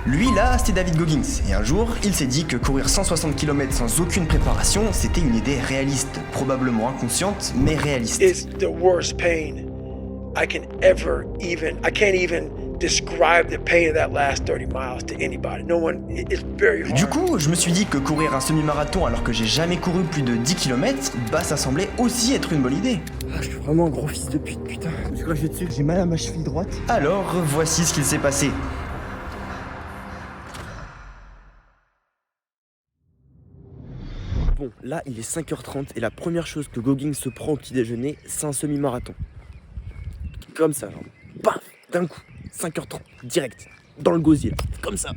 Lui là, c'était David Goggins, et un jour, il s'est dit que courir 160 km sans aucune préparation, c'était une idée réaliste, probablement inconsciente, mais réaliste. It's the worst pain I can't even describe the pain of that last 30 miles to anybody. No one, it's very hard. Du coup, je me suis dit que courir un semi-marathon alors que j'ai jamais couru plus de 10 km, bah ça semblait aussi être une bonne idée. Ah, je suis vraiment un gros fils de pute, putain. Je crois que je vais dessus. J'ai mal à ma cheville droite. Alors, voici ce qu'il s'est passé. Bon, là, il est 5h30 et la première chose que Goggins se prend au petit déjeuner, c'est un semi-marathon. Comme ça, genre. Paf, d'un coup. 5h30, direct, dans le gosier, comme ça.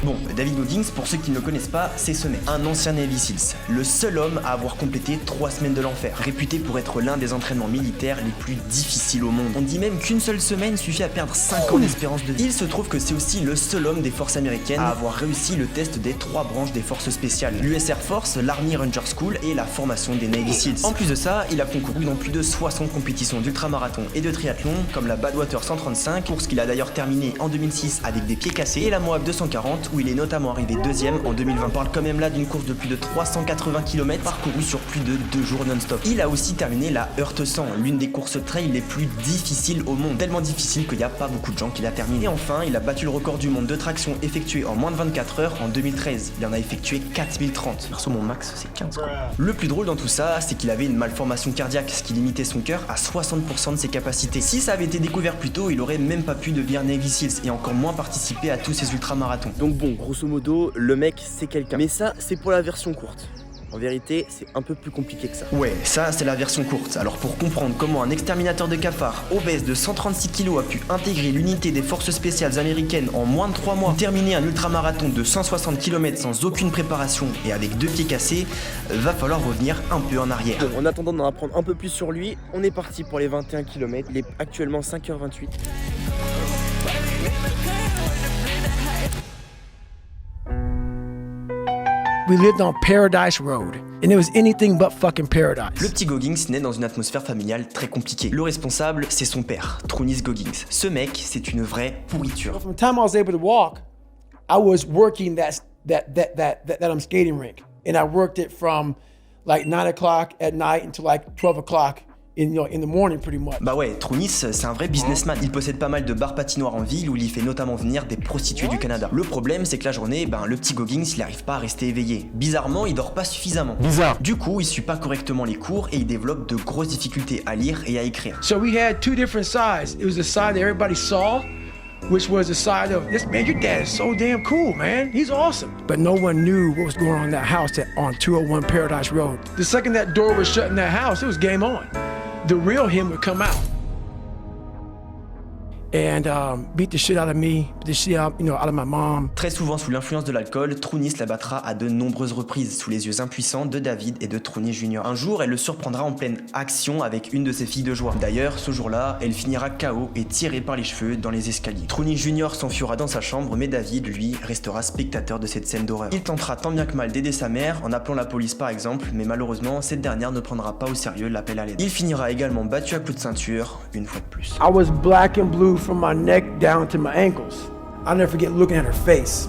Bon, David Goggins, pour ceux qui ne le connaissent pas, c'est ce mec, un ancien Navy Seals, le seul homme à avoir complété 3 semaines de l'enfer, réputé pour être l'un des entraînements militaires les plus difficiles au monde. On dit même qu'une seule semaine suffit à perdre 5 ans d'espérance de vie. Il se trouve que c'est aussi le seul homme des forces américaines à avoir réussi le test des 3 branches des forces spéciales, l'US Air Force, l'Army Ranger School et la formation des Navy Seals. En plus de ça, il a concouru dans plus de 60 compétitions d'ultramarathon et de triathlon, comme la Badwater 135, course qu'il a d'ailleurs terminée en 2006 avec des pieds cassés, et la Moab 240, où il est notamment arrivé 2ème en 2020. On parle quand même là d'une course de plus de 380 km parcourue sur plus de 2 jours non-stop. Il a aussi terminé la Heurt 100, l'une des courses trail les plus difficiles au monde, tellement difficile qu'il n'y a pas beaucoup de gens qui l'a terminé. Et enfin, il a battu le record du monde de traction effectué en moins de 24 heures en 2013. Il en a effectué 4030. Perso, mon max c'est 15 quoi. Le plus drôle dans tout ça, c'est qu'il avait une malformation cardiaque, ce qui limitait son cœur à 60% de ses capacités. Si ça avait été découvert plus tôt, il aurait même pas pu devenir Navy Seals et encore moins participer à tous ces ultramarathons. Donc bon, grosso modo, le mec, c'est quelqu'un. Mais ça, c'est pour la version courte. En vérité, c'est un peu plus compliqué que ça. Ouais, ça c'est la version courte. Alors pour comprendre comment un exterminateur de cafards obèse de 136 kg a pu intégrer l'unité des forces spéciales américaines en moins de 3 mois, terminer un ultramarathon de 160 km sans aucune préparation et avec 2 pieds cassés, va falloir revenir un peu en arrière. Bon, en attendant d'en apprendre un peu plus sur lui, on est parti pour les 21 km. Il est actuellement 5h28. We lived on Paradise Road, and it was anything but fucking paradise. Le petit Goggins naît dans une atmosphère familiale très compliquée. Le responsable, c'est son père, Trounis Goggins. Ce mec, c'est une vraie pourriture. From the time I was able to walk, I was working that skating rink, and I worked it from like 9 o'clock at night until like 12 o'clock in the morning pretty much. Bah ouais, Trounis, c'est un vrai businessman. Il possède pas mal de bars patinoires en ville où il y fait notamment venir des prostituées du Canada. Le problème, c'est que la journée, le petit Goggins, il arrive pas à rester éveillé. Bizarrement, il dort pas suffisamment. Bizarre. Du coup, il suit pas correctement les cours et il développe de grosses difficultés à lire et à écrire. So we had 2 different sides. It was the side that everybody saw, which was the side of, this man, your dad is so damn cool, man. He's awesome. But no one knew what was going on in that house on 201 Paradise Road. The second that door was shut in that house, it was game on. The real him would come out and beat the shit out of me, beat the shit out, out of my mom. Très souvent sous l'influence de l'alcool, Trounis la battra à de nombreuses reprises sous les yeux impuissants de David et de Trounis Jr. Un jour, elle le surprendra en pleine action avec une de ses filles de joie. D'ailleurs, ce jour-là, elle finira KO et tirée par les cheveux dans les escaliers. Trounis Jr. s'enfuira dans sa chambre, mais David, lui, restera spectateur de cette scène d'horreur. Il tentera tant bien que mal d'aider sa mère en appelant la police par exemple, mais malheureusement, cette dernière ne prendra pas au sérieux l'appel à l'aide. Il finira également battu à coups de ceinture, une fois de plus. I was black and blue from my neck down to my ankles. I'll never forget looking at her face.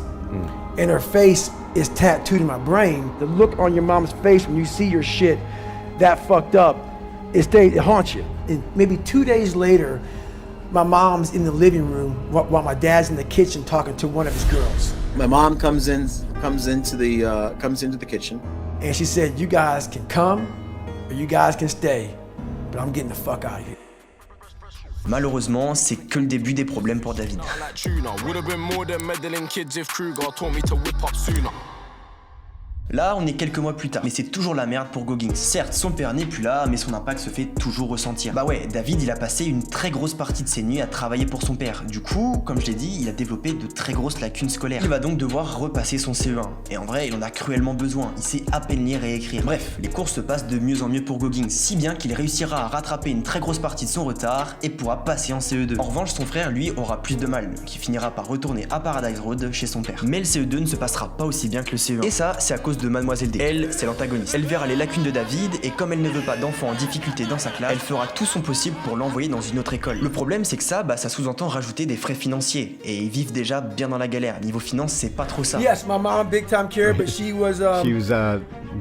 And her face is tattooed in my brain. The look on your mom's face when you see your shit that fucked up, it haunts you. And maybe 2 days later, my mom's in the living room while my dad's in the kitchen talking to one of his girls. My mom comes into the kitchen. And she said, "You guys can come or you guys can stay, but I'm getting the fuck out of here." Malheureusement, c'est que le début des problèmes pour David. Là, on est quelques mois plus tard, mais c'est toujours la merde pour Goggins. Certes, son père n'est plus là, mais son impact se fait toujours ressentir. Bah ouais, David, il a passé une très grosse partie de ses nuits à travailler pour son père. Du coup, comme je l'ai dit, il a développé de très grosses lacunes scolaires. Il va donc devoir repasser son CE1. Et en vrai, il en a cruellement besoin. Il sait à peine lire et écrire. Bref, les cours se passent de mieux en mieux pour Goggins, si bien qu'il réussira à rattraper une très grosse partie de son retard et pourra passer en CE2. En revanche, son frère, lui, aura plus de mal, qui finira par retourner à Paradise Road chez son père. Mais le CE2 ne se passera pas aussi bien que le CE1. Et ça, c'est à cause de Mademoiselle D. Elle, c'est l'antagoniste. Elle verra les lacunes de David et comme elle ne veut pas d'enfants en difficulté dans sa classe, elle fera tout son possible pour l'envoyer dans une autre école. Le problème c'est que ça sous-entend rajouter des frais financiers et ils vivent déjà bien dans la galère. Niveau finance, c'est pas trop ça. Yes, my mom big time cared, but she was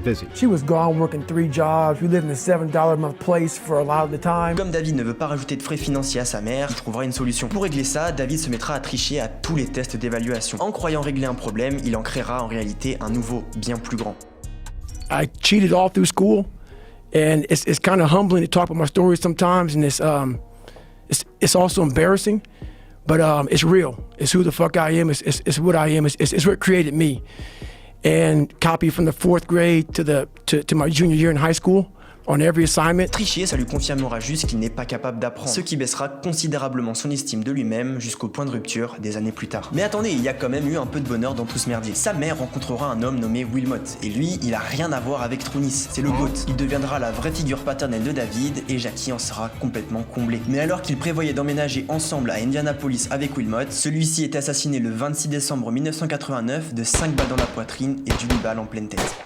busy. she was gone working 3 jobs. We lived in a $7 a month place for a lot of the time. Comme David ne veut pas rajouter de frais financiers à sa mère, il trouvera une solution. Pour régler ça, David se mettra à tricher à tous les tests d'évaluation. En croyant régler un problème, il en créera en réalité un nouveau, bien plus grand. I cheated all through school, and it's kind of humbling to talk about my stories sometimes, and it's also embarrassing, but it's real. It's who the fuck I am. It's what I am. It's what created me. And copy from the 4th grade to my junior year in high school on every assignment. Tricher, ça lui confirmera juste qu'il n'est pas capable d'apprendre, ce qui baissera considérablement son estime de lui-même jusqu'au point de rupture des années plus tard. Mais attendez, il y a quand même eu un peu de bonheur dans tout ce merdier. Sa mère rencontrera un homme nommé Wilmot, et lui, il a rien à voir avec Trounis, c'est le GOAT. Il deviendra la vraie figure paternelle de David, et Jackie en sera complètement comblé. Mais alors qu'ils prévoyaient d'emménager ensemble à Indianapolis avec Wilmot, celui-ci est assassiné le 26 décembre 1989 de 5 balles dans la poitrine et d'une balle en pleine tête.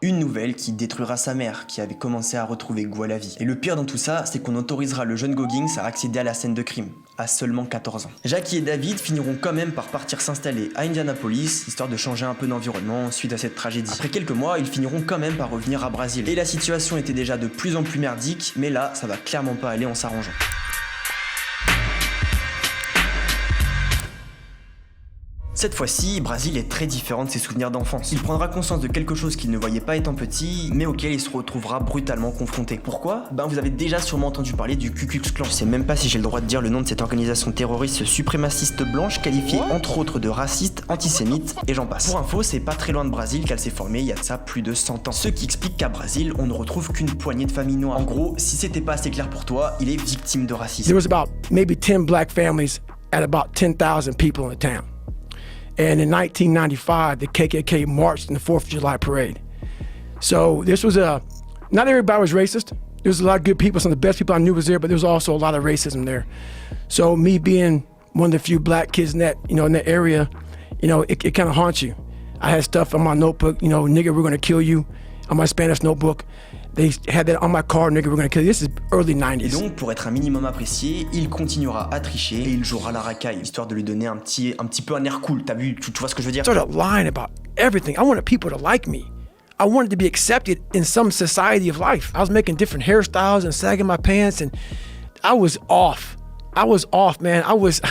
Une nouvelle qui détruira sa mère, qui avait commencé à retrouver goût à la vie. Et le pire dans tout ça, c'est qu'on autorisera le jeune Goggins à accéder à la scène de crime, à seulement 14 ans. Jackie et David finiront quand même par partir s'installer à Indianapolis, histoire de changer un peu d'environnement suite à cette tragédie. Après quelques mois, ils finiront quand même par revenir à Brazil. Et la situation était déjà de plus en plus merdique, mais là, ça va clairement pas aller en s'arrangeant. Cette fois-ci, Brazil est très différent de ses souvenirs d'enfance. Il prendra conscience de quelque chose qu'il ne voyait pas étant petit, mais auquel il se retrouvera brutalement confronté. Pourquoi ? Vous avez déjà sûrement entendu parler du Ku Klux Klan. Je sais même pas si j'ai le droit de dire le nom de cette organisation terroriste suprémaciste blanche qualifiée entre autres de raciste, antisémite et j'en passe. Pour info, c'est pas très loin de Brésil qu'elle s'est formée il y a de ça plus de 100 ans. Ce qui explique qu'à Brésil, on ne retrouve qu'une poignée de familles noires. En gros, si c'était pas assez clair pour toi, il est victime de racisme. There was about maybe 10 black families and about 10,000 people in the town. And in 1995, the KKK marched in the 4th of July parade. So this was not everybody was racist. There was a lot of good people. Some of the best people I knew was there, but there was also a lot of racism there. So me being one of the few black kids in that, in that area, it kind of haunts you. I had stuff on my notebook, nigga, we're gonna kill you, on my Spanish notebook. They had that on my car, nigga, we're gonna kill you. This is early 90s. Et donc, pour être un minimum apprécié, il continuera à tricher et il jouera la racaille, histoire de lui donner un petit peu un air cool. T'as vu, tu vois ce que je veux dire? I started lying about everything. I wanted people to like me. I wanted to be accepted in some society of life. I was making different hairstyles and sagging my pants, and I was off. I was off, man. I was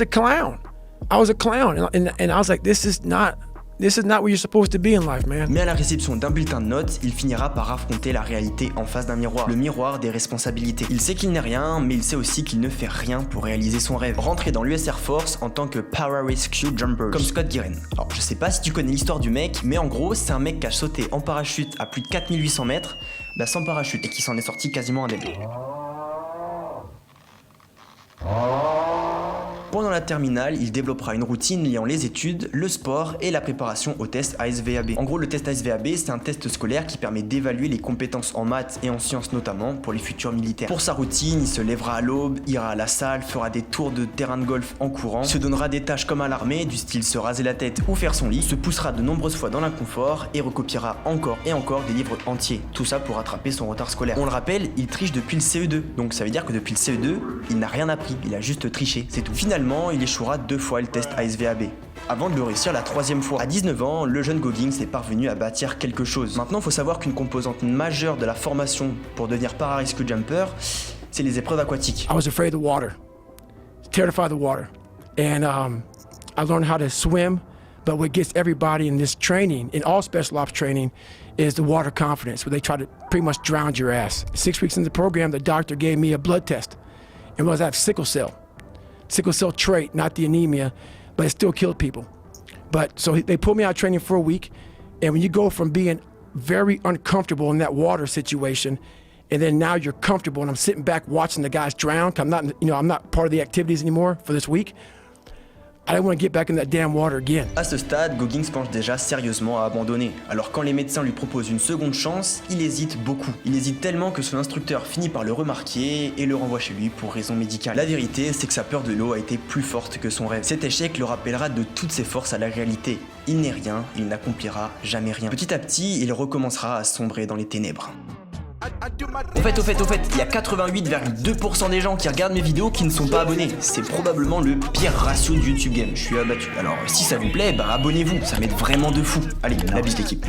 a clown. I was a clown, and I was like, this is not where you're supposed to be in life, man. Mais à la réception d'un bulletin de notes, il finira par affronter la réalité en face d'un miroir, le miroir des responsabilités. Il sait qu'il n'est rien, mais il sait aussi qu'il ne fait rien pour réaliser son rêve. Rentrer dans l'US Air Force en tant que Para-Rescue Jumper, comme Scott Guerin. Alors je sais pas si tu connais l'histoire du mec, mais en gros c'est un mec qui a sauté en parachute à plus de 4800 mètres, sans parachute, et qui s'en est sorti quasiment indemne. Pendant la terminale, il développera une routine liant les études, le sport et la préparation au test ASVAB. En gros, le test ASVAB, c'est un test scolaire qui permet d'évaluer les compétences en maths et en sciences notamment pour les futurs militaires. Pour sa routine, il se lèvera à l'aube, ira à la salle, fera des tours de terrain de golf en courant, se donnera des tâches comme à l'armée, du style se raser la tête ou faire son lit, se poussera de nombreuses fois dans l'inconfort et recopiera encore et encore des livres entiers. Tout ça pour rattraper son retard scolaire. On le rappelle, il triche depuis le CE2, donc ça veut dire que depuis le CE2, il n'a rien appris, il a juste triché, c'est tout. Finalement, il échouera 2 fois le test ASVAB, avant de le réussir la 3e fois. À 19 ans, le jeune Goggins est parvenu à bâtir quelque chose. Maintenant, il faut savoir qu'une composante majeure de la formation pour devenir Para-Rescue Jumper, c'est les épreuves aquatiques. I was afraid of the water, terrified of the water, and I learned how to swim. But what gets everybody in this training, in all special ops training, is the water confidence, where they try to pretty much drown your ass. 6 weeks into the program, the doctor gave me a blood test, and realized I have sickle cell trait, not the anemia, but it still killed people. But so they put me out training for a week, and when you go from being very uncomfortable in that water situation, and then now you're comfortable, and I'm sitting back watching the guys drown, 'cause I'm not part of the activities anymore for this week. I didn't want to get back in that damn water again. À ce stade, Goggins pense déjà sérieusement à abandonner. Alors quand les médecins lui proposent une seconde chance, il hésite beaucoup. Il hésite tellement que son instructeur finit par le remarquer et le renvoie chez lui pour raison médicale. La vérité, c'est que sa peur de l'eau a été plus forte que son rêve. Cet échec le rappellera de toutes ses forces à la réalité. Il n'est rien, il n'accomplira jamais rien. Petit à petit, il recommencera à sombrer dans les ténèbres. Au fait, il y a 88,2% des gens qui regardent mes vidéos qui ne sont pas abonnés. C'est probablement le pire ratio du YouTube Game. Je suis abattu. Alors si ça vous plaît, bah abonnez-vous, ça m'aide vraiment de fou. Allez, la bise l'équipe.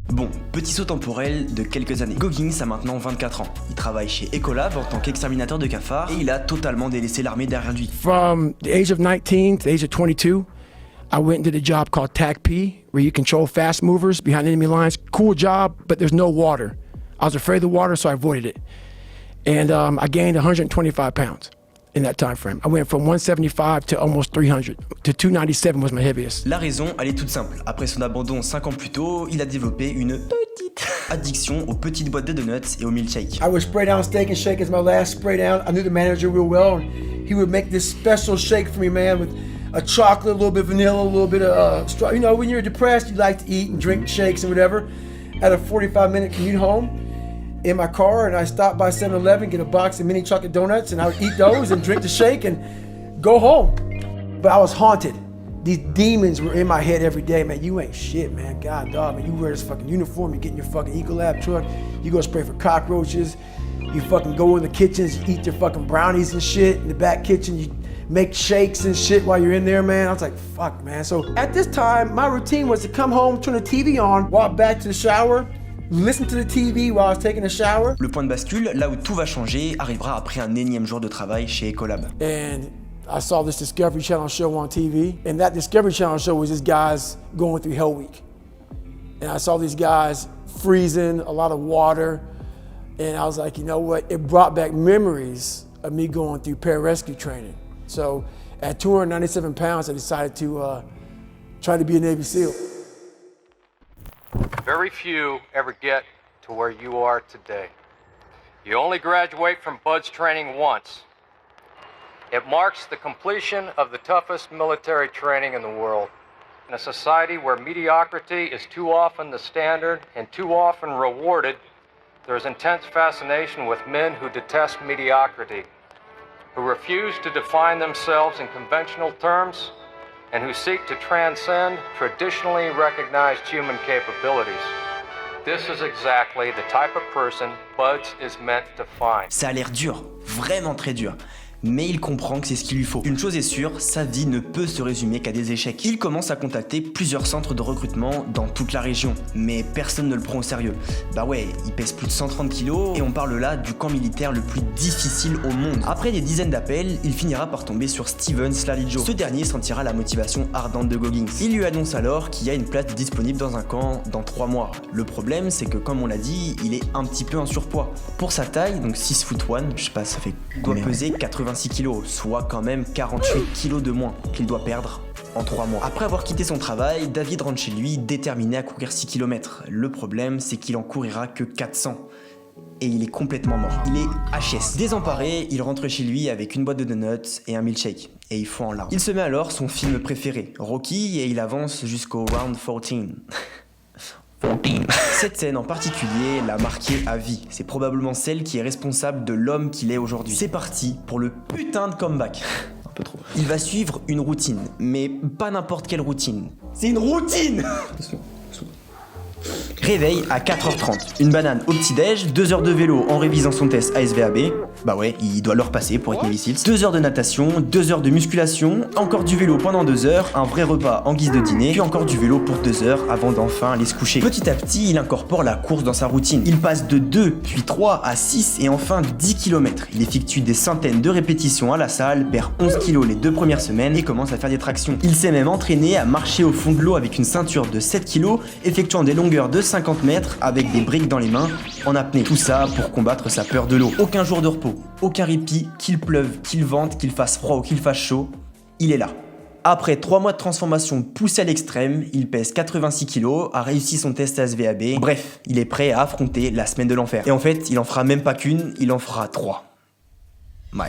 Bon, petit saut temporel de quelques années. Goggins a maintenant 24 ans. Il travaille chez Ecolab en tant qu'exterminateur de cafards et il a totalement délaissé l'armée derrière lui. From the age of 19 to the age of 22, I went and did a job called TACP, where you control fast movers behind enemy lines. Cool job, but there's no water. I was afraid of the water, so I avoided it. And I gained 125 pounds in that time frame. I went from 175 to almost 300, to 297 was my heaviest. La raison, elle est toute simple. Après son abandon 5 ans plus tôt, il a développé une petite addiction aux petites boîtes de donuts et aux milkshakes. I would spray down Steak and Shake as my last spray down. I knew the manager real well, and he would make this special shake for me, man, with a chocolate, a little bit of vanilla, a little bit of straw. You know, when you're depressed, you like to eat and drink shakes and whatever. Had a 45-minute commute home in my car, and I stopped by 7-Eleven, get a box of mini chocolate donuts, and I would eat those and drink the shake and go home. But I was haunted. These demons were in my head every day, man. You ain't shit, man. God, dog, man. You wear this fucking uniform, you get in your fucking Ecolab truck, you go spray for cockroaches, you fucking go in the kitchens, you eat your fucking brownies and shit. In the back kitchen, you make shakes and shit while you're in there, man. I was like, fuck, man. So at this time, my routine was to come home, turn the TV on, walk back to the shower, listen to the TV while I was taking a shower. Le point de bascule, là où tout va changer, arrivera après un énième jour de travail chez Ecolab. And I saw this Discovery Channel show on TV, and that Discovery Channel show was these guys going through Hell Week. And I saw these guys freezing, a lot of water, and I was like, you know what? It brought back memories of me going through pararescue training. So at 297 pounds, I decided to try to be a Navy SEAL. Very few ever get to where you are today. You only graduate from BUD/S training once. It marks the completion of the toughest military training in the world. In a society where mediocrity is too often the standard and too often rewarded, there is intense fascination with men who detest mediocrity, who refuse to define themselves in conventional terms, and who seek to transcend traditionally recognized human capabilities. This is exactly the type of person BUD/S is meant to find. Ça a l'air dur, vraiment très dur. Mais il comprend que c'est ce qu'il lui faut. Une chose est sûre, sa vie ne peut se résumer qu'à des échecs. Il commence à contacter plusieurs centres de recrutement dans toute la région, mais personne ne le prend au sérieux. Bah ouais, il pèse plus de 130 kilos et on parle là du camp militaire le plus difficile au monde. Après des dizaines d'appels, il finira par tomber sur Steven Slalijo. Ce dernier sentira la motivation ardente de Goggins. Il lui annonce alors qu'il y a une place disponible dans un camp dans 3 mois. Le problème, c'est que comme on l'a dit, il est un petit peu en surpoids. Pour sa taille, donc 6'1", je sais pas, ça fait doit peser 86 kilos, soit quand même 48 kilos de moins qu'il doit perdre en 3 mois. Après avoir quitté son travail, David rentre chez lui déterminé à courir 6 km. Le problème, c'est qu'il en courira que 400. Et il est complètement mort. Il est HS. Désemparé, il rentre chez lui avec une boîte de donuts et un milkshake. Et il fond en larmes. Il se met alors son film préféré, Rocky, et il avance jusqu'au round 14. Cette scène en particulier l'a marqué à vie. C'est probablement celle qui est responsable de l'homme qu'il est aujourd'hui. C'est parti pour le putain de comeback. Un peu trop. Il va suivre une routine, mais pas n'importe quelle routine. C'est une routine. Attention. Réveil à 4h30, une banane au petit-déj, 2 heures de vélo en révisant son test ASVAB, bah ouais, il doit le repasser pour être Navy Seals, 2 heures de natation, 2 heures de musculation, encore du vélo pendant 2 heures, un vrai repas en guise de dîner, puis encore du vélo pour 2 heures avant d'enfin aller se coucher. Petit à petit, il incorpore la course dans sa routine. Il passe de 2, puis 3 à 6 et enfin 10 km. Il effectue des centaines de répétitions à la salle, perd 11 kg les 2 premières semaines et commence à faire des tractions. Il s'est même entraîné à marcher au fond de l'eau avec une ceinture de 7 kg, effectuant des longueurs de 50 mètres avec des briques dans les mains en apnée. Tout ça pour combattre sa peur de l'eau. Aucun jour de repos, aucun répit, qu'il pleuve, qu'il vente, qu'il fasse froid ou qu'il fasse chaud, il est là. Après 3 mois de transformation poussée à l'extrême, il pèse 86 kg, a réussi son test ASVAB. Bref, il est prêt à affronter la semaine de l'enfer. Et en fait, il en fera même pas qu'une, il en fera 3. Ouais.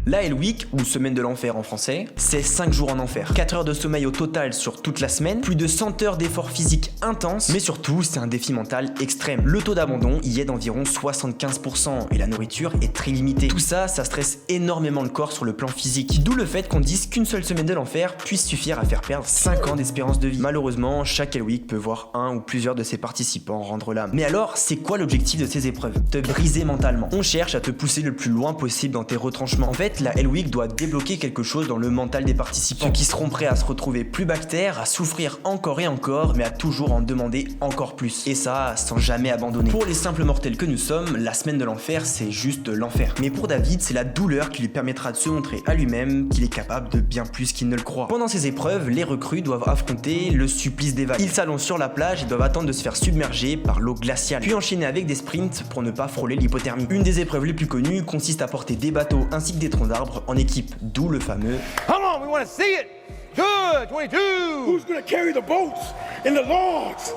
La Hell Week, ou semaine de l'enfer en français, c'est 5 jours en enfer. 4 heures de sommeil au total sur toute la semaine, plus de 100 heures d'efforts physiques intenses, mais surtout c'est un défi mental extrême. Le taux d'abandon y est d'environ 75% et la nourriture est très limitée. Tout ça, ça stresse énormément le corps sur le plan physique. D'où le fait qu'on dise qu'une seule semaine de l'enfer puisse suffire à faire perdre 5 ans d'espérance de vie. Malheureusement, chaque Hell Week peut voir un ou plusieurs de ses participants rendre l'âme. Mais alors, c'est quoi l'objectif de ces épreuves? Te briser mentalement. On cherche à te pousser le plus loin possible dans tes retranchements. En fait, la Hell Week doit débloquer quelque chose dans le mental des participants, qui seront prêts à se retrouver plus bactères, à souffrir encore et encore, mais à toujours en demander encore plus. Et ça, sans jamais abandonner. Pour les simples mortels que nous sommes, la semaine de l'enfer, c'est juste l'enfer. Mais pour David, c'est la douleur qui lui permettra de se montrer à lui-même qu'il est capable de bien plus qu'il ne le croit. Pendant ces épreuves, les recrues doivent affronter le supplice des vagues. Ils s'allongent sur la plage et doivent attendre de se faire submerger par l'eau glaciale, puis enchaîner avec des sprints pour ne pas frôler l'hypothermie. Une des épreuves les plus connues consiste à porter des bateaux ainsi que des troncs d'arbres en équipe, d'où le fameux Come on, we want to see it. Good, 22. Who's gonna carry the boats and the logs?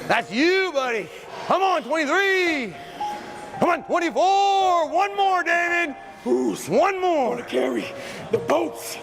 That's you, buddy. Come on, 23. Come on, 24. One more, David. Who's One more. gonna carry the boats?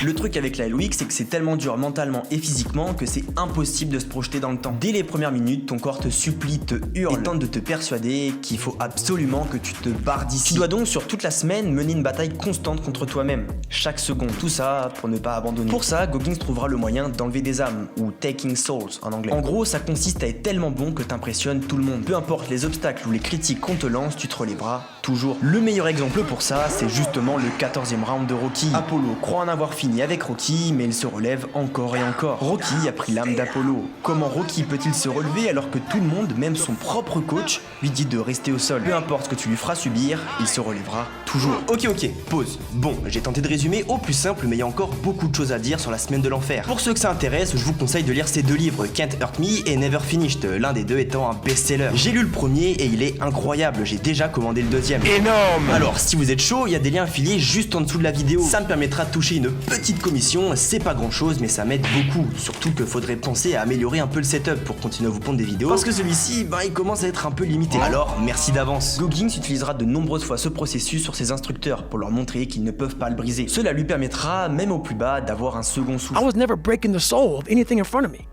Le truc avec la Hell Week, c'est que c'est tellement dur mentalement et physiquement que c'est impossible de se projeter dans le temps. Dès les premières minutes, ton corps te supplie, te hurle et tente de te persuader qu'il faut absolument que tu te barres d'ici. Tu dois donc sur toute la semaine mener une bataille constante contre toi-même, chaque seconde. Tout ça pour ne pas abandonner. Pour ça, Goggins trouvera le moyen d'enlever des âmes, ou taking souls en anglais. En gros, ça consiste à être tellement bon que t'impressionnes tout le monde. Peu importe les obstacles ou les critiques qu'on te lance, tu te relèveras toujours. Le meilleur exemple pour ça, c'est justement le 14e round de Rocky. Apollo croit en avoir fini avec Rocky, mais il se relève encore et encore. Rocky a pris l'âme d'Apollo. Comment Rocky peut-il se relever alors que tout le monde, même son propre coach, lui dit de rester au sol? Peu importe ce que tu lui feras subir, il se relèvera toujours. Ok, pause. Bon, j'ai tenté de résumer au plus simple, mais il y a encore beaucoup de choses à dire sur la semaine de l'enfer. Pour ceux que ça intéresse, je vous conseille de lire ces deux livres, Can't Hurt Me et Never Finished, l'un des deux étant un best-seller. J'ai lu le premier et il est incroyable, j'ai déjà commandé le deuxième. Énorme. Alors, si vous êtes chaud, il y a des liens affiliés juste en dessous de la vidéo. Ça me permettra de toucher une petite commission, c'est pas grand chose mais ça m'aide beaucoup, surtout que faudrait penser à améliorer un peu le setup pour continuer à vous pondre des vidéos, parce que celui-ci, il commence à être un peu limité. Alors, merci d'avance. Goggins utilisera de nombreuses fois ce processus sur ses instructeurs pour leur montrer qu'ils ne peuvent pas le briser. Cela lui permettra, même au plus bas, d'avoir un second souffle. I was never breaking the soul of anything in front of me.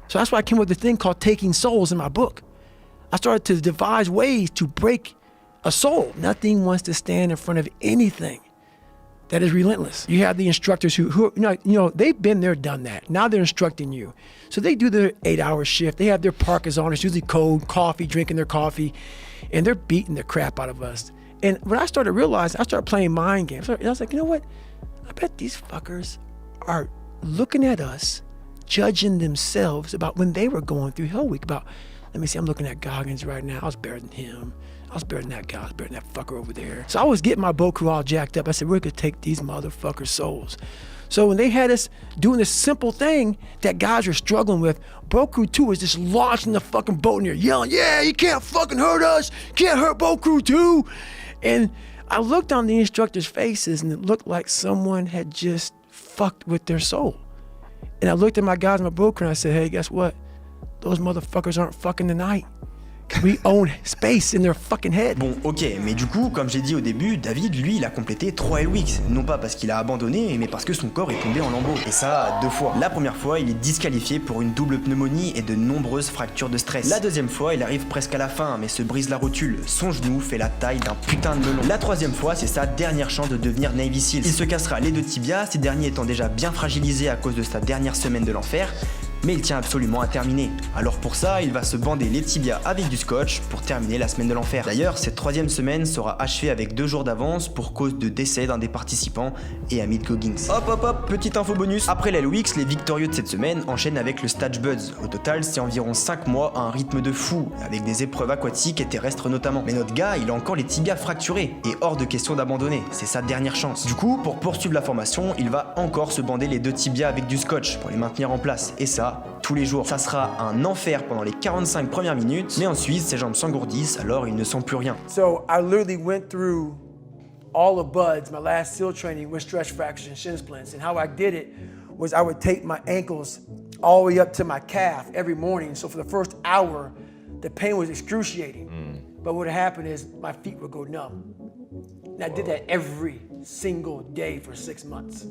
So that's why I came up with the thing called taking souls in my book. I started to devise ways to break a soul. Nothing wants to stand in front of anything that is relentless. You have the instructors who they've been there, done that. Now they're instructing you. So they do their 8-hour shift. They have their parkas on. It's usually cold, coffee, drinking their coffee, and they're beating the crap out of us. And when I started realizing, I started playing mind games. And I was like, you know what? I bet these fuckers are looking at us, judging themselves about when they were going through Hell Week. About, let me see, I'm looking at Goggins right now. I was better than him. I was better than that guy. I was better than that fucker over there. So I was getting my Boku all jacked up. I said, we're gonna take these motherfuckers' souls. So when they had us doing this simple thing that guys are struggling with, Boku 2 was just launching the fucking boat in here, yelling, yeah, you can't fucking hurt us. You can't hurt Boku 2. And I looked on the instructors' faces and it looked like someone had just fucked with their soul. And I looked at my guys in my Boku and I said, hey, guess what? Those motherfuckers aren't fucking tonight. We own space in their fucking head. Bon, ok, mais du coup, comme j'ai dit au début, David, lui, il a complété 3 Hell Weeks. Non pas parce qu'il a abandonné, mais parce que son corps est tombé en lambeaux. Et ça, 2 fois. La première fois, il est disqualifié pour une double pneumonie et de nombreuses fractures de stress. La deuxième fois, il arrive presque à la fin, mais se brise la rotule. Son genou fait la taille d'un putain de melon. La troisième fois, c'est sa dernière chance de devenir Navy Seals. Il se cassera les 2 tibias, ces derniers étant déjà bien fragilisés à cause de sa dernière semaine de l'enfer. Mais il tient absolument à terminer. Alors pour ça, il va se bander les tibias avec du scotch pour terminer la semaine de l'enfer. D'ailleurs, cette 3e semaine sera achevée avec 2 jours d'avance pour cause de décès d'un des participants et ami de Goggins. Hop, petite info bonus. Après la Hell Weeks, les victorieux de cette semaine enchaînent avec le Stage Buds. Au total, c'est environ 5 mois à un rythme de fou, avec des épreuves aquatiques et terrestres notamment. Mais notre gars, il a encore les tibias fracturés et hors de question d'abandonner. C'est sa dernière chance. Du coup, pour poursuivre la formation, il va encore se bander les 2 tibias avec du scotch pour les maintenir en place. Et ça, tous les jours. Ça sera un enfer pendant les 45 premières minutes, mais ensuite ses jambes s'engourdissent, alors il ne sent plus rien. So I literally went through all of BUD/S, my last SEAL training, with stretch fractures and shin splints. And how I did it was I would tape my ankles all the way up to my calf every morning. So for the first hour, the pain was excruciating. But what happened is my feet would go numb. And I did that every single day for 6 months.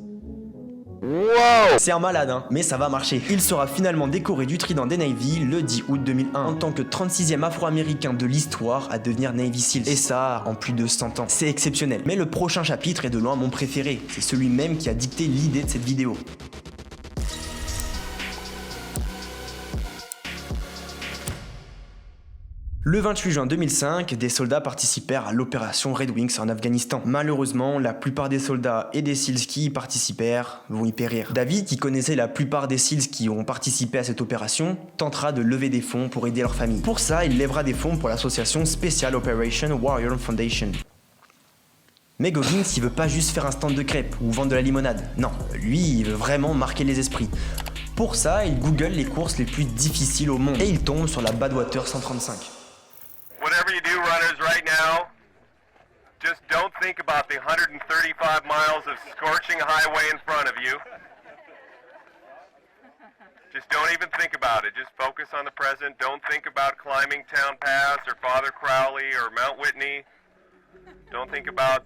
Wow! C'est un malade, hein, mais ça va marcher. Il sera finalement décoré du Trident des Navy le 10 août 2001 en tant que 36e afro-américain de l'histoire à devenir Navy SEAL. Et ça, en plus de 100 ans. C'est exceptionnel. Mais le prochain chapitre est de loin mon préféré. C'est celui même qui a dicté l'idée de cette vidéo. Le 28 juin 2005, des soldats participèrent à l'opération Red Wings en Afghanistan. Malheureusement, la plupart des soldats et des SEALs qui y participèrent vont y périr. David, qui connaissait la plupart des SEALs qui ont participé à cette opération, tentera de lever des fonds pour aider leur famille. Pour ça, il lèvera des fonds pour l'association Special Operation Warrior Foundation. Mais Goggins, il veut pas juste faire un stand de crêpes ou vendre de la limonade. Non, lui, il veut vraiment marquer les esprits. Pour ça, il google les courses les plus difficiles au monde et il tombe sur la Badwater 135. Whatever you do, runners, right now, just don't think about the 135 miles of scorching highway in front of you. Just don't even think about it. Just focus on the present. Don't think about climbing Town Pass or Father Crowley or Mount Whitney. Don't think about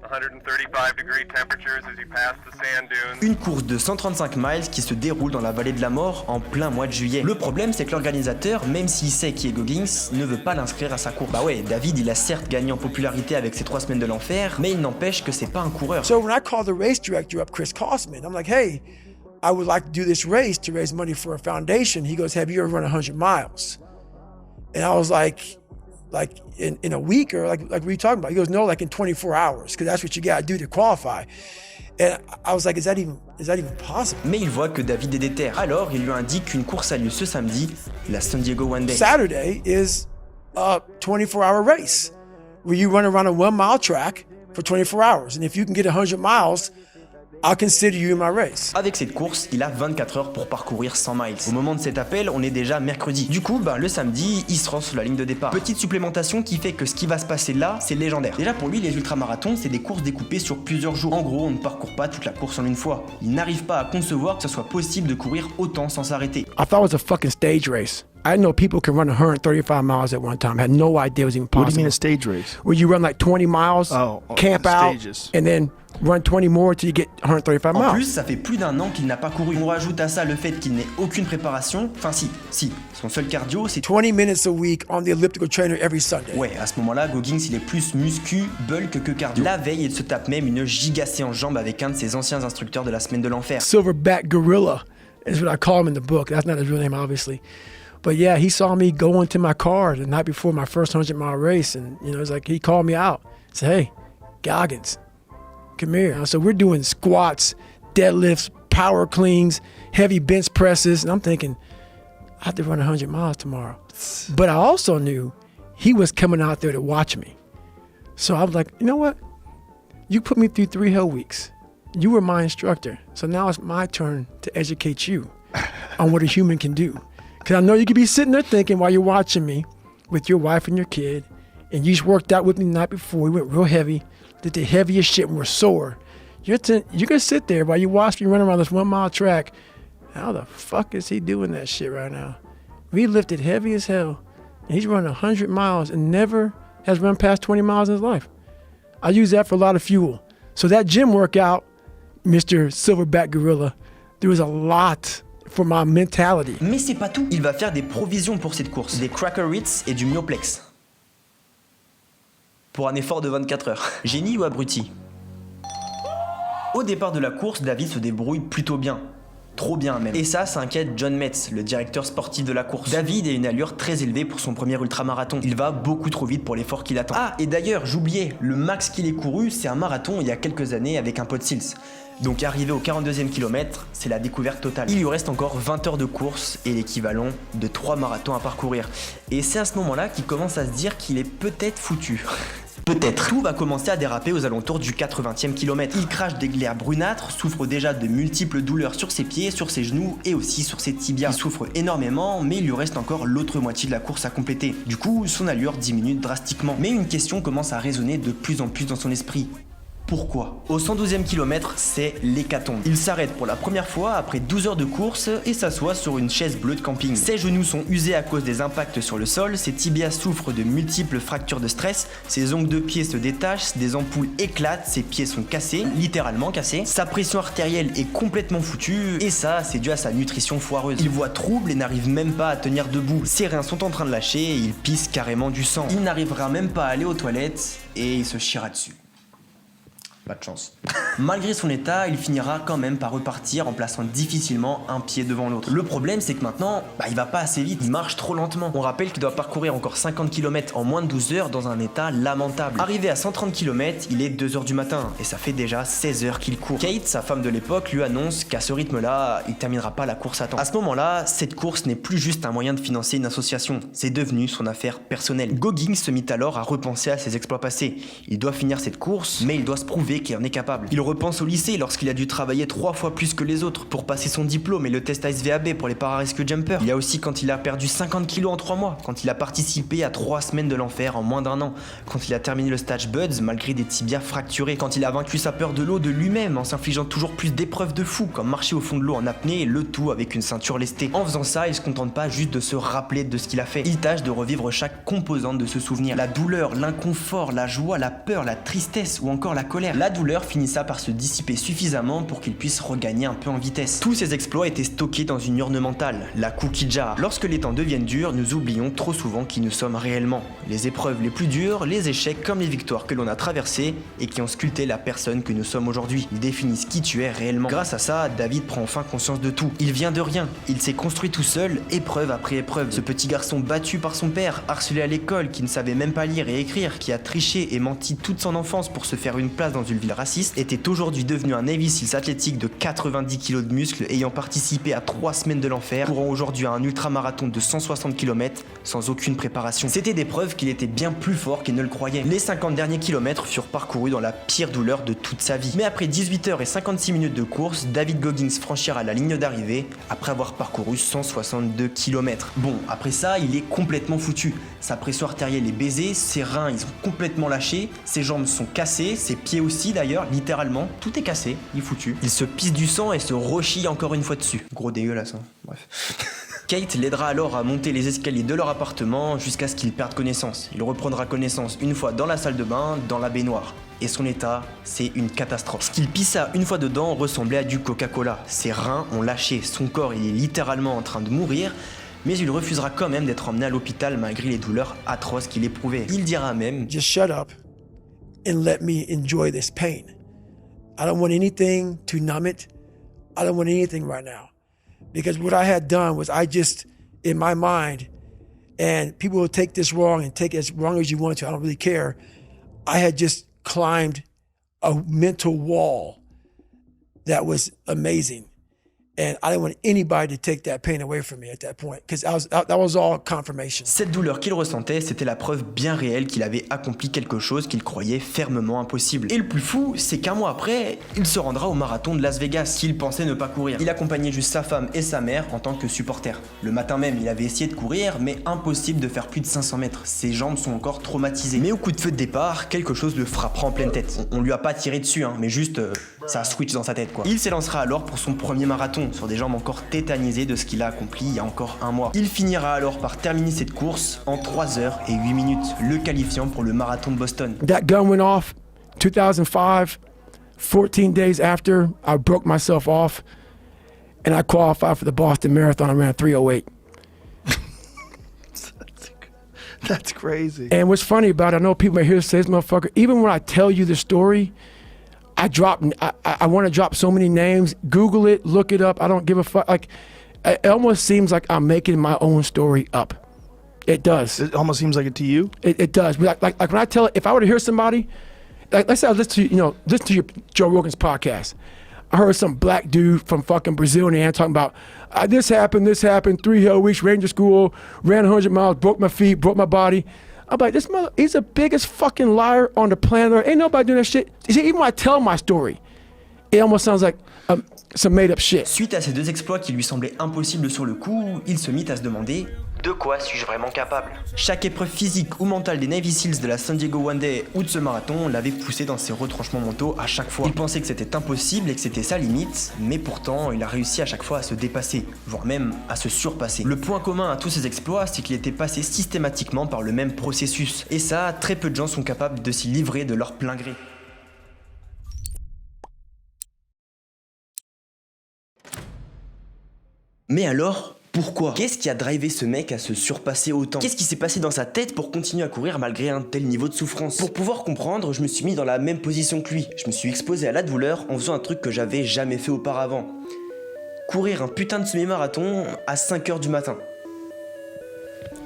135-degree temperatures as you pass the sand dunes. Une course de 135 miles qui se déroule dans la vallée de la mort en plein mois de juillet. Le problème, c'est que l'organisateur, même s'il sait qui est Goggins, ne veut pas l'inscrire à sa course. Bah ouais, David, il a certes gagné en popularité avec ses 3 semaines de l'enfer, mais il n'empêche que c'est pas un coureur. So when I called the race director up, Chris Kosman, I'm like, hey, I would like to do this race to raise money for a foundation. He goes, have you ever run 100 miles? And I was like in a week, or like what are you talking about? He goes, no, like in 24 hours, because that's what you got to do to qualify. And I was like, is that even possible? Mais il voit que David est déter. Alors, il lui indique qu'une course a lieu ce samedi, la San Diego One Day. Saturday is a 24-hour race where you run around a 1-mile track for 24 hours. And if you can get 100 miles, I'll consider you in my race. Avec cette course, il a 24 heures pour parcourir 100 miles. Au moment de cet appel, on est déjà mercredi. Du coup, le samedi, il se rend sur la ligne de départ. Petite supplémentation qui fait que ce qui va se passer là, c'est légendaire. Déjà pour lui, les ultramarathons, c'est des courses découpées sur plusieurs jours. En gros, on ne parcourt pas toute la course en une fois. Il n'arrive pas à concevoir que ce soit possible de courir autant sans s'arrêter. I thought it was a fucking stage race. I didn't know people can run 135 miles at one time. I had no idea it was even possible. What do you mean a stage race? Where you run like 20 miles, camp out, and then run 20 more till you get 135 miles. En plus, ça fait plus d'un an qu'il n'a pas couru. On rajoute à ça le fait qu'il n'ait aucune préparation. Enfin si, son seul cardio, c'est 20 minutes a week on the elliptical trainer every Sunday. Ouais, à ce moment-là, Goggins, il est plus muscu, bulk que cardio. La veille, il se tape même une giga séance jambes avec un de ses anciens instructeurs de la semaine de l'enfer. Silverback Gorilla is what I call him in the book. That's not his real name, obviously. But yeah, he saw me go into my car the night before my first 100-mile race, and it's like he called me out. He said, "Hey, Goggins, come here." And so we're doing squats, deadlifts, power cleans, heavy bench presses, and I'm thinking, I have to run 100 miles tomorrow. But I also knew he was coming out there to watch me. So I was like, you know what? You put me through 3 hell weeks. You were my instructor. So now it's my turn to educate you on what a human can do. Because I know you could be sitting there thinking while you're watching me with your wife and your kid, and you just worked out with me the night before. We went real heavy, did the heaviest shit, and we're sore. You're going to sit there while you watch me run around this 1-mile track. How the fuck is he doing that shit right now? We lifted heavy as hell, and he's running 100 miles and never has run past 20 miles in his life. I use that for a lot of fuel. So that gym workout, Mr. Silverback Gorilla, there was a lot for my mentality. Mais c'est pas tout, il va faire des provisions pour cette course, des Cracker Ritz et du Myoplex. Pour un effort de 24 heures. Génie ou abruti? Au départ de la course, David se débrouille plutôt bien. Trop bien même. Et ça inquiète John Metz, le directeur sportif de la course. David a une allure très élevée pour son premier ultramarathon. Il va beaucoup trop vite pour l'effort qu'il attend. Ah, et d'ailleurs, j'oubliais, le max qu'il ait couru, c'est un marathon il y a quelques années avec un pote Sils. Donc arrivé au 42e kilomètre, c'est la découverte totale. Il lui reste encore 20 heures de course et l'équivalent de 3 marathons à parcourir. Et c'est à ce moment-là qu'il commence à se dire qu'il est peut-être foutu. Peut-être. Tout va commencer à déraper aux alentours du 80e kilomètre. Il crache des glaires brunâtres, souffre déjà de multiples douleurs sur ses pieds, sur ses genoux et aussi sur ses tibias. Il souffre énormément, mais il lui reste encore l'autre moitié de la course à compléter. Du coup, son allure diminue drastiquement. Mais une question commence à résonner de plus en plus dans son esprit. Pourquoi? Au 112e kilomètre, c'est l'hécatombe. Il s'arrête pour la première fois après 12 heures de course et s'assoit sur une chaise bleue de camping. Ses genoux sont usés à cause des impacts sur le sol, ses tibias souffrent de multiples fractures de stress, ses ongles de pied se détachent, des ampoules éclatent, ses pieds sont cassés, littéralement cassés, sa pression artérielle est complètement foutue et ça, c'est dû à sa nutrition foireuse. Il voit trouble et n'arrive même pas à tenir debout. Ses reins sont en train de lâcher et il pisse carrément du sang. Il n'arrivera même pas à aller aux toilettes et il se chiera dessus. Pas de chance. Malgré son état, il finira quand même par repartir en plaçant difficilement un pied devant l'autre. Le problème, c'est que maintenant, il va pas assez vite, il marche trop lentement. On rappelle qu'il doit parcourir encore 50 km en moins de 12 heures dans un état lamentable. Arrivé à 130 km, il est 2 heures du matin et ça fait déjà 16 heures qu'il court. Kate, sa femme de l'époque, lui annonce qu'à ce rythme-là, il terminera pas la course à temps. À ce moment-là, cette course n'est plus juste un moyen de financer une association, c'est devenu son affaire personnelle. Goggins se mit alors à repenser à ses exploits passés. Il doit finir cette course, mais il doit se prouver qu'il en est capable. Il repense au lycée lorsqu'il a dû travailler 3 fois plus que les autres pour passer son diplôme et le test ASVAB pour les para-rescue jumpers. Il y a aussi quand il a perdu 50 kilos en 3 mois, quand il a participé à 3 semaines de l'enfer en moins d'1 an, quand il a terminé le stage Buds malgré des tibias fracturés, quand il a vaincu sa peur de l'eau de lui-même en s'infligeant toujours plus d'épreuves de fou comme marcher au fond de l'eau en apnée et le tout avec une ceinture lestée. En faisant ça, il se contente pas juste de se rappeler de ce qu'il a fait. Il tâche de revivre chaque composante de ce souvenir. La douleur, l'inconfort, la joie, la peur, la tristesse ou encore la colère. La douleur finissa par se dissiper suffisamment pour qu'il puisse regagner un peu en vitesse. Tous ces exploits étaient stockés dans une urne mentale, la cookie jar. Lorsque les temps deviennent durs, nous oublions trop souvent qui nous sommes réellement. Les épreuves les plus dures, les échecs comme les victoires que l'on a traversées et qui ont sculpté la personne que nous sommes aujourd'hui. Ils définissent qui tu es réellement. Grâce à ça, David prend enfin conscience de tout. Il vient de rien. Il s'est construit tout seul, épreuve après épreuve. Ce petit garçon battu par son père, harcelé à l'école, qui ne savait même pas lire et écrire, qui a triché et menti toute son enfance pour se faire une place dans une ville raciste, était aujourd'hui devenu un Navy Seals athlétique de 90 kg de muscles ayant participé à 3 semaines de l'enfer, courant aujourd'hui à un ultramarathon de 160 km sans aucune préparation. C'était des preuves qu'il était bien plus fort qu'il ne le croyait. Les 50 derniers kilomètres furent parcourus dans la pire douleur de toute sa vie. Mais après 18 heures et 56 minutes de course, David Goggins franchira la ligne d'arrivée après avoir parcouru 162 km. Bon, après ça, il est complètement foutu. Sa pression artérielle est baisée, ses reins ils ont complètement lâché, ses jambes sont cassées, ses pieds aussi d'ailleurs, littéralement, tout est cassé, il est foutu. Il se pisse du sang et se rechie encore une fois dessus. Gros dégueulasse, hein. Bref. Kate l'aidera alors à monter les escaliers de leur appartement jusqu'à ce qu'il perde connaissance. Il reprendra connaissance une fois dans la salle de bain, dans la baignoire. Et son état, c'est une catastrophe. Ce qu'il pissa une fois dedans ressemblait à du Coca-Cola. Ses reins ont lâché, son corps il est littéralement en train de mourir, mais il refusera quand même d'être emmené à l'hôpital malgré les douleurs atroces qu'il éprouvait. Il dira même « Just shut up and let me enjoy this pain. I don't want anything to numb it. I don't want anything right now. Because what I had done was I just, in my mind, and people will take this wrong and take it as wrong as you want to, I don't really care. I had just climbed a mental wall that was amazing. And I didn't want anybody to take that pain away from me at that point, because that was all confirmation. Cette douleur qu'il ressentait, c'était la preuve bien réelle qu'il avait accompli quelque chose qu'il croyait fermement impossible. Et le plus fou, c'est qu'un mois après, il se rendra au marathon de Las Vegas, qu'il pensait ne pas courir. Il accompagnait juste sa femme et sa mère en tant que supporter. Le matin même, il avait essayé de courir, mais impossible de faire plus de 500 mètres. Ses jambes sont encore traumatisées. Mais au coup de feu de départ, quelque chose le frappera en pleine tête. On lui a pas tiré dessus, hein, mais juste, ça switch dans sa tête, quoi. Il s'élancera alors pour son premier marathon, sur des jambes encore tétanisées de ce qu'il a accompli il y a encore un mois. Il finira alors par terminer cette course en 3 heures et 8 minutes, le qualifiant pour le marathon de Boston. That gun went off 2005. 14 days after, I broke myself off and I qualified for the Boston Marathon. I ran 3:08. That's crazy. And what's funny about it, I know people may hear say this motherfucker, even when I tell you the story, I want to drop so many names. Google it, look it up. I don't give a fuck. Like, it almost seems like I'm making my own story up. It does. It almost seems like it to you. It does. Like when I tell it, if I were to hear somebody, like let's say I listen to your Joe Rogan's podcast. I heard some black dude from fucking Brazil and talking about this happened, 3 hell weeks, Ranger School, ran 100 miles, broke my feet, broke my body. I'm like, this mother, he's the biggest fucking liar on the planet. Ain't nobody doing that shit. See, even when I tell my story, it almost sounds like some made up shit. Suite à ces deux exploits qui lui semblaient impossibles sur le coup, il se mit à se demander De quoi suis-je vraiment capable? Chaque épreuve physique ou mentale des Navy Seals de la San Diego One Day ou de ce marathon l'avait poussé dans ses retranchements mentaux à chaque fois. Il pensait que c'était impossible et que c'était sa limite, mais pourtant il a réussi à chaque fois à se dépasser, voire même à se surpasser. Le point commun à tous ses exploits, c'est qu'il était passé systématiquement par le même processus. Et ça, très peu de gens sont capables de s'y livrer de leur plein gré. Mais alors, pourquoi? Qu'est-ce qui a drivé ce mec à se surpasser autant? Qu'est-ce qui s'est passé dans sa tête pour continuer à courir malgré un tel niveau de souffrance? Pour pouvoir comprendre, je me suis mis dans la même position que lui. Je me suis exposé à la douleur en faisant un truc que j'avais jamais fait auparavant. Courir un putain de semi-marathon à 5h du matin.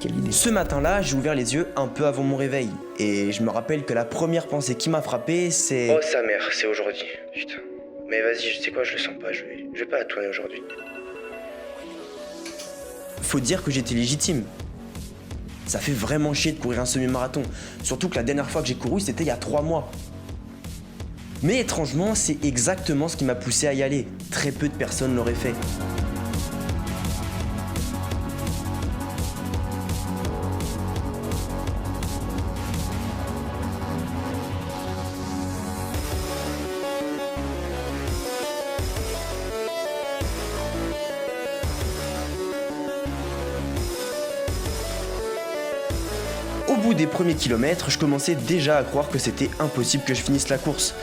Quelle idée. Ce matin-là, j'ai ouvert les yeux un peu avant mon réveil. Et je me rappelle que la première pensée qui m'a frappé, c'est... Oh sa mère, c'est aujourd'hui. Putain. Mais vas-y, je sais quoi, je le sens pas, je vais pas la tourner aujourd'hui. Faut dire que j'étais légitime. Ça fait vraiment chier de courir un semi-marathon. Surtout que la dernière fois que j'ai couru, c'était il y a 3 mois. Mais étrangement, c'est exactement ce qui m'a poussé à y aller. Très peu de personnes l'auraient fait. Au bout des premiers kilomètres, je commençais déjà à croire que c'était impossible que je finisse la course.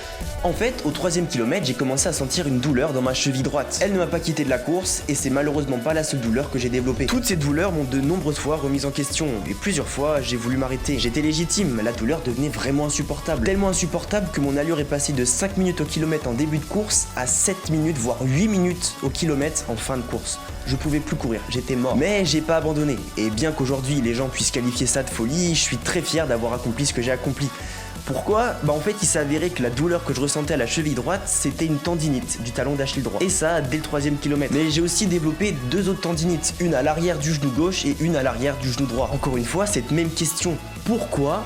En fait, au 3e kilomètre, j'ai commencé à sentir une douleur dans ma cheville droite. Elle ne m'a pas quitté de la course, et c'est malheureusement pas la seule douleur que j'ai développée. Toutes ces douleurs m'ont de nombreuses fois remise en question, et plusieurs fois, j'ai voulu m'arrêter. J'étais légitime, la douleur devenait vraiment insupportable. Tellement insupportable que mon allure est passée de 5 minutes au kilomètre en début de course à 7 minutes, voire 8 minutes au kilomètre en fin de course. Je pouvais plus courir, j'étais mort. Mais j'ai pas abandonné, et bien qu'aujourd'hui les gens puissent qualifier ça de folie, je suis très fier d'avoir accompli ce que j'ai accompli. Pourquoi? Bah en fait il s'est avéré que la douleur que je ressentais à la cheville droite, c'était une tendinite du talon d'Achille droit. Et ça dès le 3e kilomètre. Mais j'ai aussi développé 2 autres tendinites, une à l'arrière du genou gauche et une à l'arrière du genou droit. Encore une fois, cette même question. Pourquoi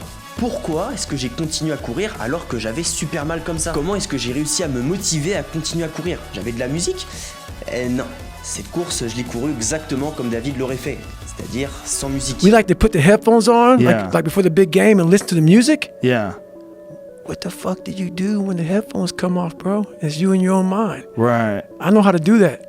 est-ce que j'ai continué à courir alors que j'avais super mal comme ça? Comment est-ce que j'ai réussi à me motiver à continuer à courir? J'avais de la musique? Non. Cette course, je l'ai courue exactement comme David l'aurait fait, c'est-à-dire sans musique. We like to put the headphones on, Yeah. like before the big game, and listen to the music. Yeah. What the fuck did you do when the headphones come off, bro? It's you in your own mind. Right. I know how to do that.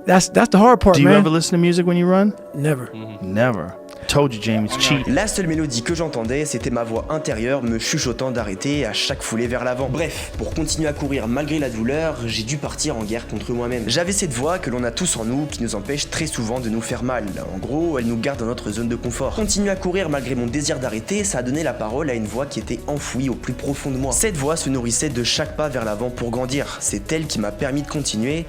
That's the hard part, Do you man. ever listen to music when you run? Never. Never. Told you, Jamie, it's cheating. La seule mélodie que j'entendais, c'était ma voix intérieure me chuchotant d'arrêter à chaque foulée vers l'avant. Bref, pour continuer à courir malgré la douleur, j'ai dû partir en guerre contre moi-même. J'avais cette voix que l'on a tous en nous qui nous empêche très souvent de nous faire mal. En gros, elle nous garde dans notre zone de confort. Continuer à courir malgré mon désir d'arrêter, ça a donné la parole à une voix qui était enfouie au plus profond de moi. Cette voix se nourrissait de chaque pas vers l'avant pour grandir. C'est elle qui m'a permis de continuer.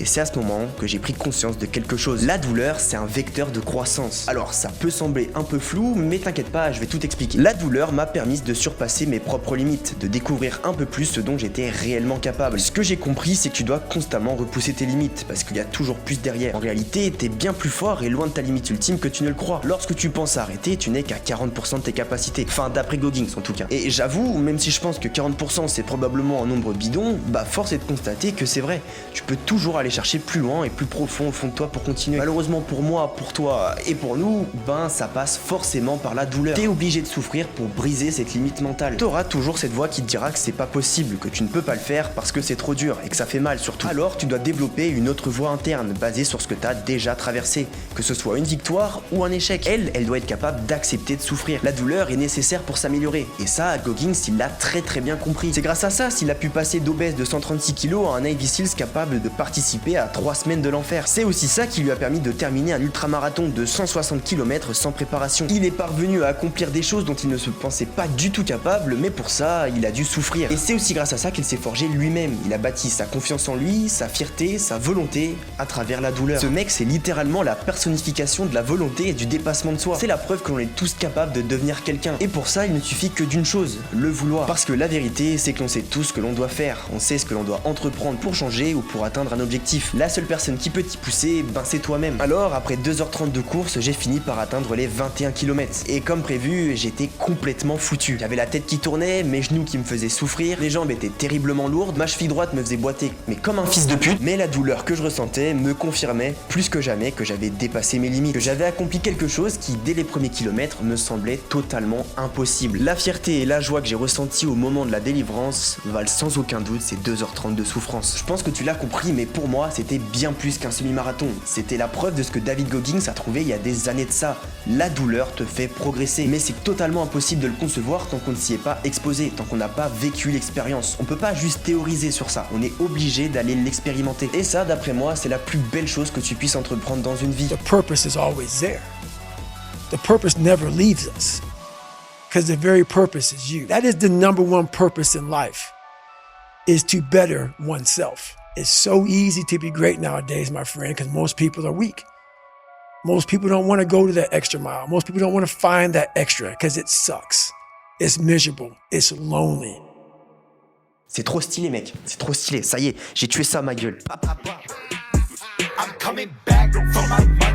Et c'est à ce moment que j'ai pris conscience de quelque chose. La douleur, c'est un vecteur de croissance. Alors ça peut sembler un peu flou, mais t'inquiète pas, je vais tout expliquer. La douleur m'a permis de surpasser mes propres limites, de découvrir un peu plus ce dont j'étais réellement capable. Ce que j'ai compris, c'est que tu dois constamment repousser tes limites, parce qu'il y a toujours plus derrière. En réalité, t'es bien plus fort et loin de ta limite ultime que tu ne le crois. Lorsque tu penses à arrêter, tu n'es qu'à 40% de tes capacités. Enfin, d'après Goggins en tout cas. Et j'avoue, même si je pense que 40% c'est probablement un nombre bidon, bah force est de constater que c'est vrai. Tu peux toujours aller chercher plus loin et plus profond au fond de toi pour continuer. Malheureusement pour moi, pour toi et pour nous, ben ça passe forcément par la douleur. T'es obligé de souffrir pour briser cette limite mentale. T'auras toujours cette voix qui te dira que c'est pas possible, que tu ne peux pas le faire parce que c'est trop dur et que ça fait mal surtout. Alors tu dois développer une autre voix interne basée sur ce que t'as déjà traversé, que ce soit une victoire ou un échec. Elle doit être capable d'accepter de souffrir. La douleur est nécessaire pour s'améliorer et ça, Goggins il l'a très bien compris. C'est grâce à ça s'il a pu passer d'obèse de 136 kg à un Navy Seals capable de participer à 3 semaines de l'enfer. C'est aussi ça qui lui a permis de terminer un ultramarathon de 160 km sans préparation. Il est parvenu à accomplir des choses dont il ne se pensait pas du tout capable, mais pour ça, il a dû souffrir. Et c'est aussi grâce à ça qu'il s'est forgé lui-même. Il a bâti sa confiance en lui, sa fierté, sa volonté à travers la douleur. Ce mec, c'est littéralement la personnification de la volonté et du dépassement de soi. C'est la preuve que l'on est tous capables de devenir quelqu'un. Et pour ça, il ne suffit que d'une chose, le vouloir. Parce que la vérité, c'est que l'on sait tout ce que l'on doit faire. On sait ce que l'on doit entreprendre pour changer ou pour atteindre un objectif. objectif. La seule personne qui peut t'y pousser, ben c'est toi-même. Alors, après 2h30 de course, j'ai fini par atteindre les 21 km. Et comme prévu, j'étais complètement foutu. J'avais la tête qui tournait, mes genoux qui me faisaient souffrir, les jambes étaient terriblement lourdes, ma cheville droite me faisait boiter, mais comme un fils de pute. Mais la douleur que je ressentais me confirmait plus que jamais que j'avais dépassé mes limites, que j'avais accompli quelque chose qui, dès les premiers kilomètres, me semblait totalement impossible. La fierté et la joie que j'ai ressentie au moment de la délivrance valent sans aucun doute ces 2h30 de souffrance. Je pense que tu l'as compris, mais pour moi, c'était bien plus qu'un semi-marathon. C'était la preuve de ce que David Goggins a trouvé il y a des années de ça. La douleur te fait progresser, mais c'est totalement impossible de le concevoir tant qu'on ne s'y est pas exposé, tant qu'on n'a pas vécu l'expérience. On peut pas juste théoriser sur ça, on est obligé d'aller l'expérimenter. Et ça, d'après moi, c'est la plus belle chose que tu puisses entreprendre dans une vie. The purpose is always there. The purpose never leaves us. Because the very purpose is you. That is the number one purpose in life, is to better oneself. It's so easy to be great nowadays, my friend, because most people are weak. Most people don't want to go to that extra mile. Most people don't want to find that extra because it sucks. It's miserable. It's lonely. C'est trop stylé, mec. C'est trop stylé. Ça y est, j'ai tué ça à ma gueule. I'm coming back for my money.